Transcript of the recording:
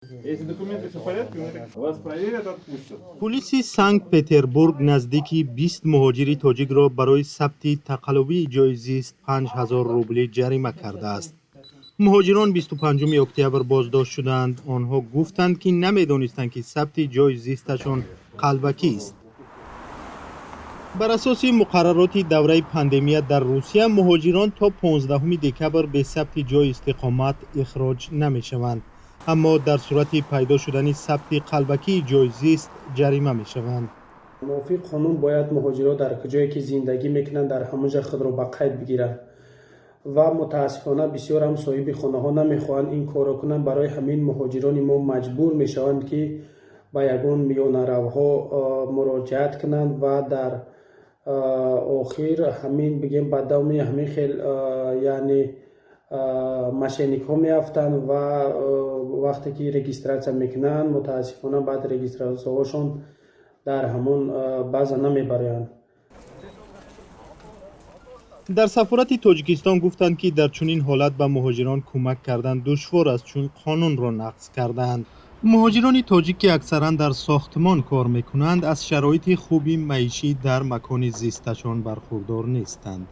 Если документы все в порядке, вас проверят, отпустят. پلیس سنت پتربورگ نزدیکی 20 مهاجر تاجیک را برای ثبت تقلبی جای زیست 5000 روبل جریمه کرده است. مهاجران 25 اکتبر بازداشت شدند. آنها گفتند که نمی‌دانستند که ثبت جای زیستشان قلبکی است. بر اساس مقررات دوره پاندمی در روسیه، مهاجران تا 15 دکبر به ثبت جای استقامت اخراج نمی‌شوند، اما در صورت پیدا شدن ثبت قلبکی جای زیست جریمه می‌شوند. موافق قانون باید مهاجران در کجایی که زندگی میکنند در همونجا خود را به قید بگیرند و متاسفانه بسیار هم صاحب خانه ها نمیخواهند این کار را کنند. برای همین مهاجران ما مجبور میشوند که به یگان میانه روها مراجعت کنند و در آخر همین بگیم به دومی همین خیل یعنی مشینیک ها میافتند و وقتی که رجیستراسیون میکنند متاسفانه بعد رجیستراسیون هاشون در همون بعضا نمیبرند. در سفارت تاجیکستان گفتند که در چنین حالت به مهاجران کمک کردن دشوار است چون قانون را نقض کردند. مهاجران تاجیک که اکثرا در ساختمان کار میکنند از شرایط خوبی معیشی در مکان زیستشان برخوردار نیستند.